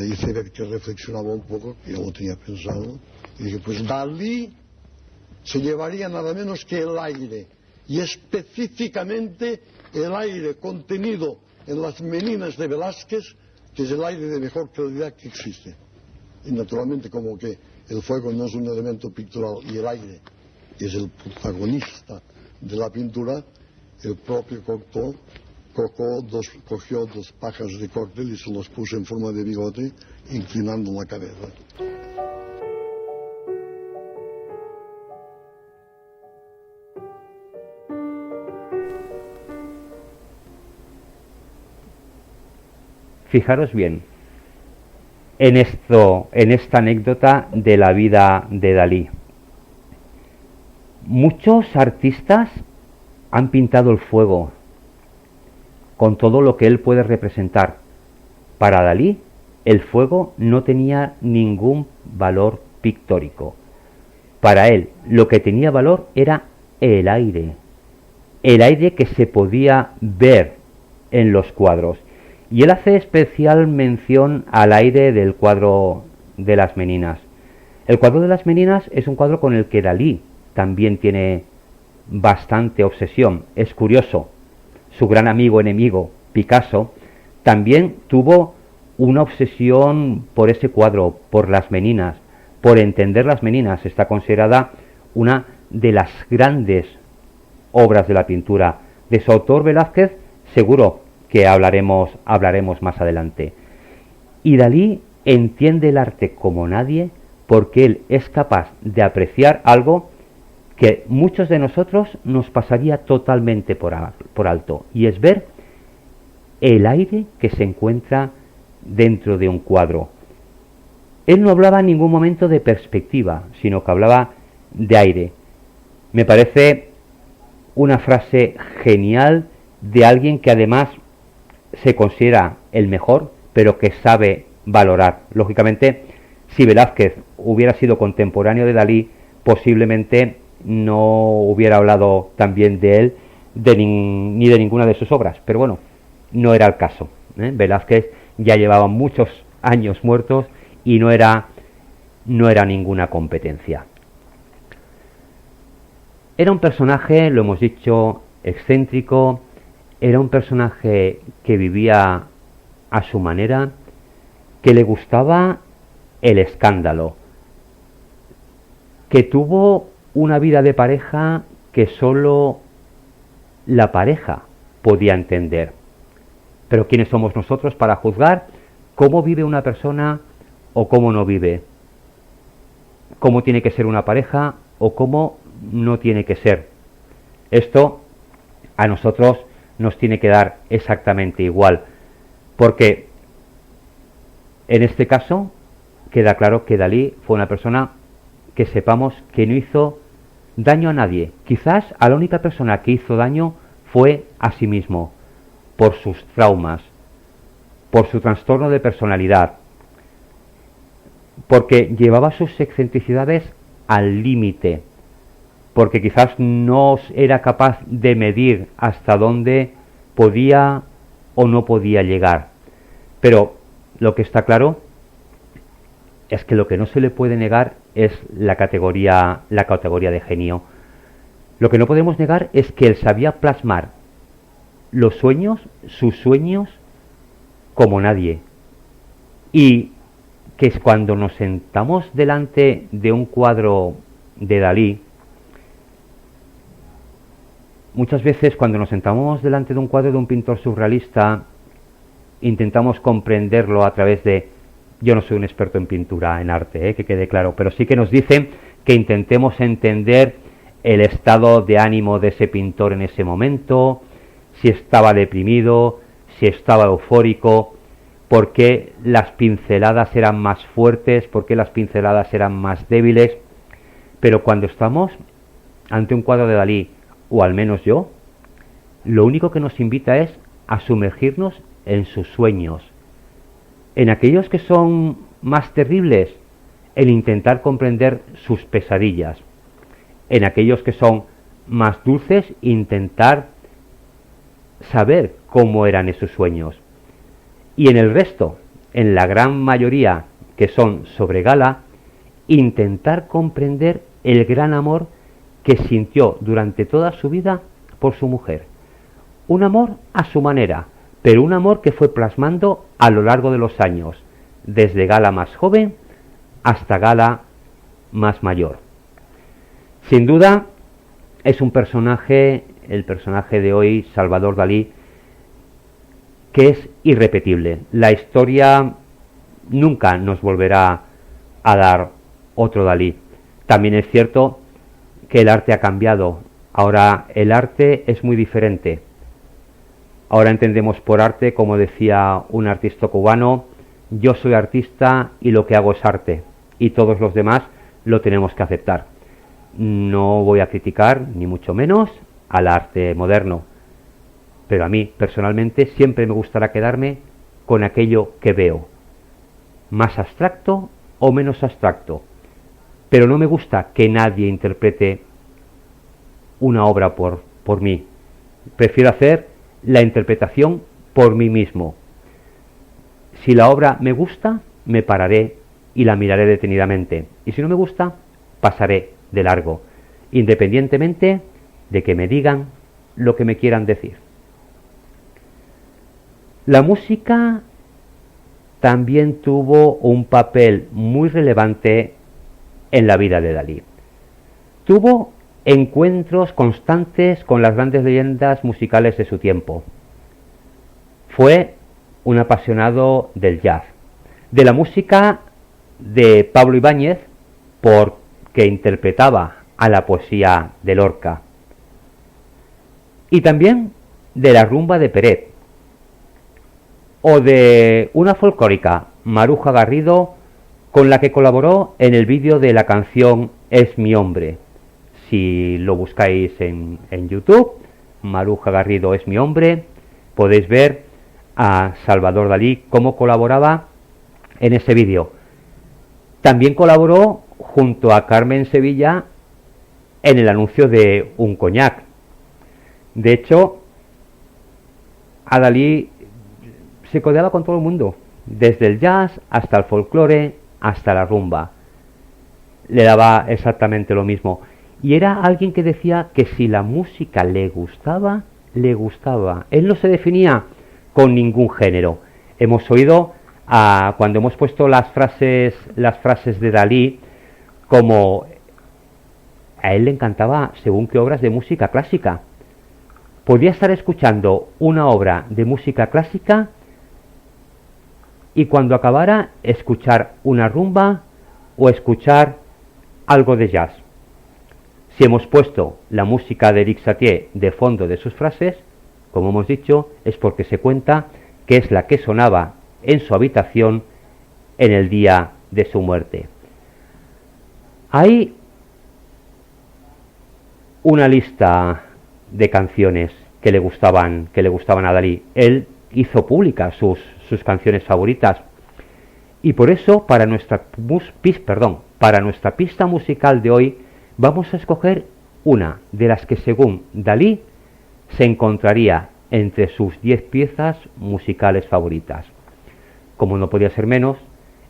hice ver que reflexionaba un poco, que yo lo tenía pensado, y dije, pues Dalí se llevaría nada menos que el aire, y específicamente el aire contenido en las Meninas de Velázquez, que es el aire de mejor calidad que existe. Y naturalmente, como que el fuego no es un elemento pictural y el aire es el protagonista de la pintura, el propio Cocteau cogió dos pajas de cóctel y se los puso en forma de bigote, inclinando la cabeza. Fijaros bien en esta anécdota de la vida de Dalí. Muchos artistas han pintado el fuego con todo lo que él puede representar. Para Dalí, el fuego no tenía ningún valor pictórico. Para él, lo que tenía valor era el aire que se podía ver en los cuadros. Y él hace especial mención al aire del cuadro de las Meninas. El cuadro de las Meninas es un cuadro con el que Dalí también tiene bastante obsesión. Es curioso, su gran amigo enemigo, Picasso, también tuvo una obsesión por ese cuadro, por las Meninas, por entender las Meninas. Está considerada una de las grandes obras de la pintura. De su autor Velázquez, seguro que hablaremos más adelante. Y Dalí entiende el arte como nadie, porque él es capaz de apreciar algo que muchos de nosotros nos pasaría totalmente por alto, y es ver el aire que se encuentra dentro de un cuadro. Él no hablaba en ningún momento de perspectiva, sino que hablaba de aire. Me parece una frase genial de alguien que además se considera el mejor, pero que sabe valorar. Lógicamente, si Velázquez hubiera sido contemporáneo de Dalí, posiblemente no hubiera hablado también de él ni de ninguna de sus obras, pero bueno, no era el caso. Velázquez ya llevaba muchos años muertos y no era ninguna competencia. Era un personaje, lo hemos dicho, excéntrico. Era un personaje que vivía a su manera, que le gustaba el escándalo, que tuvo una vida de pareja que solo la pareja podía entender. Pero ¿quiénes somos nosotros para juzgar cómo vive una persona o cómo no vive? ¿Cómo tiene que ser una pareja o cómo no tiene que ser? Esto a nosotros nos tiene que dar exactamente igual, porque en este caso queda claro que Dalí fue una persona que sepamos que no hizo daño a nadie. Quizás a la única persona que hizo daño fue a sí mismo, por sus traumas, por su trastorno de personalidad, porque llevaba sus excentricidades al límite, porque quizás no era capaz de medir hasta dónde podía o no podía llegar. Pero lo que está claro es que lo que no se le puede negar es la categoría de genio. Lo que no podemos negar es que él sabía plasmar los sueños, sus sueños, como nadie. Y que es cuando nos sentamos delante de un cuadro de Dalí, muchas veces cuando nos sentamos delante de un cuadro de un pintor surrealista, intentamos comprenderlo a través de... Yo no soy un experto en pintura, en arte, que quede claro, pero sí que nos dicen que intentemos entender el estado de ánimo de ese pintor en ese momento, si estaba deprimido, si estaba eufórico, por qué las pinceladas eran más fuertes, por qué las pinceladas eran más débiles. Pero cuando estamos ante un cuadro de Dalí, o al menos yo, lo único que nos invita es a sumergirnos en sus sueños, en aquellos que son más terribles, en intentar comprender sus pesadillas, en aquellos que son más dulces, intentar saber cómo eran esos sueños, y en el resto, en la gran mayoría que son sobre gala, intentar comprender el gran amor que sintió durante toda su vida por su mujer. Un amor a su manera, pero un amor que fue plasmando a lo largo de los años, desde Gala más joven hasta Gala más mayor. Sin duda es un personaje, el personaje de hoy, Salvador Dalí, que es irrepetible. La historia nunca nos volverá a dar otro Dalí. También es cierto que el arte ha cambiado. Ahora el arte es muy diferente. Ahora entendemos por arte, como decía un artista cubano, yo soy artista y lo que hago es arte, y todos los demás lo tenemos que aceptar. No voy a criticar, ni mucho menos, al arte moderno, pero a mí, personalmente, siempre me gustará quedarme con aquello que veo, más abstracto o menos abstracto, pero no me gusta que nadie interprete una obra por mí. Prefiero hacer la interpretación por mí mismo. Si la obra me gusta, me pararé y la miraré detenidamente. Y si no me gusta, pasaré de largo, independientemente de que me digan lo que me quieran decir. La música también tuvo un papel muy relevante en la vida de Dalí. Tuvo encuentros constantes con las grandes leyendas musicales de su tiempo. Fue un apasionado del jazz, de la música de Pablo Ibáñez, porque interpretaba a la poesía de Lorca, y también de la rumba de Peret, o de una folclórica, Maruja Garrido, con la que colaboró en el vídeo de la canción Es mi hombre. Si lo buscáis en YouTube, Maruja Garrido es mi hombre, podéis ver a Salvador Dalí cómo colaboraba en ese vídeo. También colaboró junto a Carmen Sevilla en el anuncio de un coñac. De hecho, a Dalí se codeaba con todo el mundo, desde el jazz hasta el folclore, hasta la rumba. Le daba exactamente lo mismo. Y era alguien que decía que si la música le gustaba, le gustaba. Él no se definía con ningún género. Hemos oído, cuando hemos puesto las frases de Dalí, como a él le encantaba según qué obras de música clásica. Podía estar escuchando una obra de música clásica y cuando acabara escuchar una rumba o escuchar algo de jazz. Si hemos puesto la música de Eric Satie de fondo de sus frases, como hemos dicho, es porque se cuenta que es la que sonaba en su habitación en el día de su muerte. Hay una lista de canciones que le gustaban a Dalí. Él hizo públicas sus canciones favoritas, y por eso para nuestra pista musical de hoy vamos a escoger una de las que según Dalí se encontraría entre sus 10 piezas musicales favoritas. Como no podía ser menos,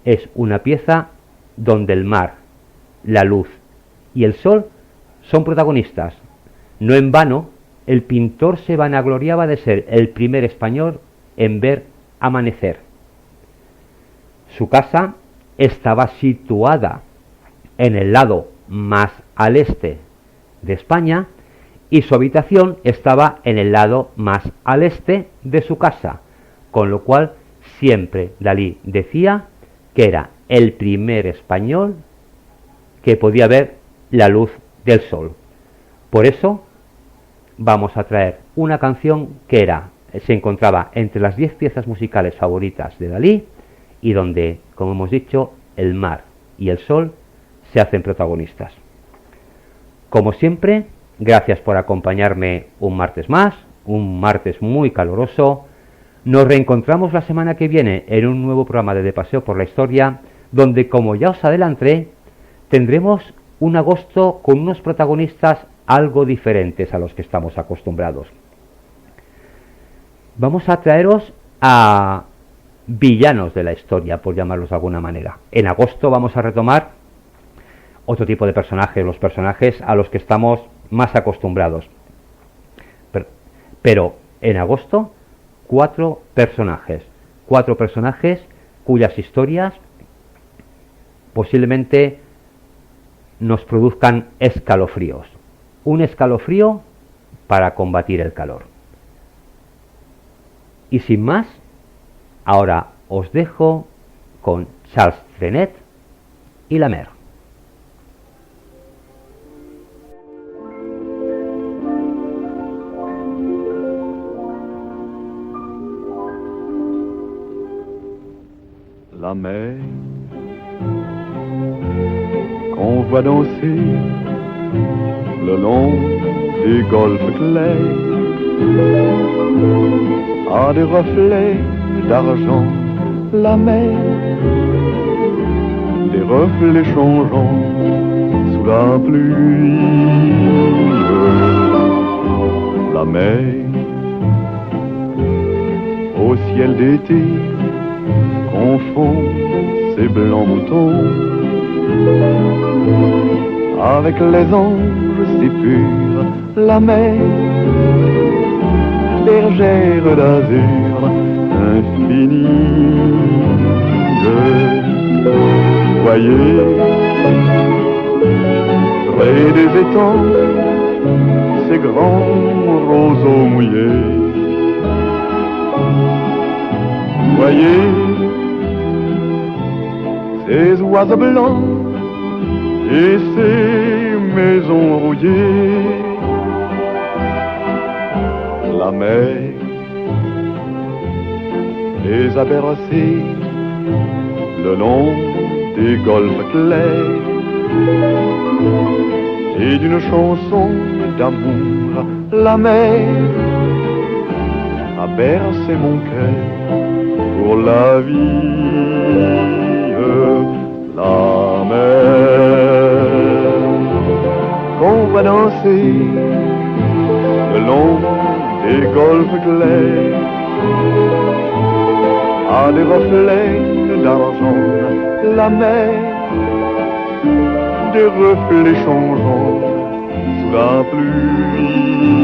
es una pieza donde el mar, la luz y el sol son protagonistas. No en vano, el pintor se vanagloriaba de ser el primer español en ver amanecer. Su casa estaba situada en el lado más al este de España y su habitación estaba en el lado más al este de su casa, con lo cual siempre Dalí decía que era el primer español que podía ver la luz del sol. Por eso vamos a traer una canción que se encontraba entre las 10 piezas musicales favoritas de Dalí y donde, como hemos dicho, el mar y el sol se hacen protagonistas. Como siempre, gracias por acompañarme un martes más, un martes muy caluroso. Nos reencontramos la semana que viene en un nuevo programa de Paseo por la Historia, donde, como ya os adelanté, tendremos un agosto con unos protagonistas algo diferentes a los que estamos acostumbrados. Vamos a traeros a villanos de la historia, por llamarlos de alguna manera. En agosto vamos a retomar otro tipo de personajes, los personajes a los que estamos más acostumbrados. Pero en agosto, 4 personajes cuyas historias posiblemente nos produzcan escalofríos. Un escalofrío para combatir el calor. Y sin más, ahora os dejo con Charles Trenet y la mer. La mer qu'on voit danser le long des golfes clairs a des reflets d'argent. La mer, des reflets changeants sous la pluie. La mer, au ciel d'été, confond ces blancs moutons avec les anges si purs, la mer, bergère d'azur infinie. Voyez, près des étangs, ces grands roseaux mouillés. Voyez, ces oiseaux blancs et ces maisons rouillées. La mer les a bercés le long des golfes clairs et d'une chanson d'amour. La mer a bercé mon cœur pour la vie. La mer qu'on va danser le long des golfes clairs a des reflets d'argent. La mer, des reflets changeants sous la pluie.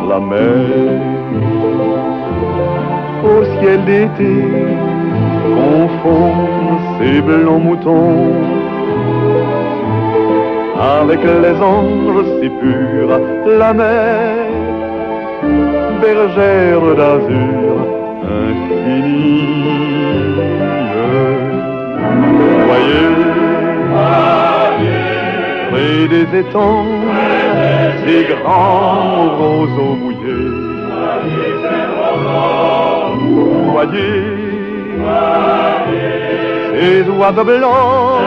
La mer, au ciel d'été, confond ces blancs moutons avec les anges si purs. La mer, bergère d'azur infinie. Voyez, près des étangs, ces grands roseaux mouillés. Voyez, ces oiseaux blancs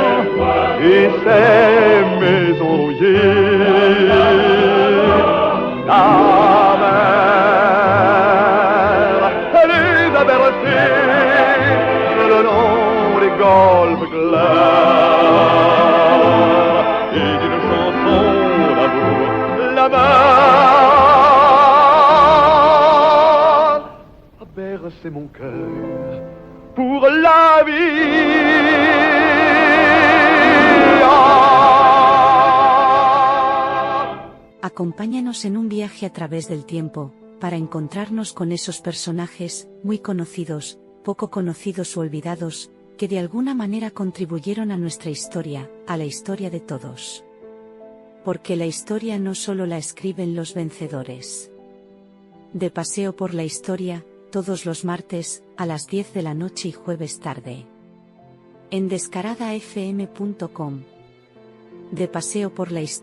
et ces maisons rouillées. La mer, elle les a bercés le long des golfes clairs et d'une chanson d'amour. La mer a bercé mon cœur pour la vie. Acompáñanos en un viaje a través del tiempo, para encontrarnos con esos personajes, muy conocidos, poco conocidos o olvidados, que de alguna manera contribuyeron a nuestra historia, a la historia de todos. Porque la historia no solo la escriben los vencedores. De paseo por la historia, todos los martes, a las 10 de la noche y jueves tarde. En descaradafm.com. De paseo por la historia.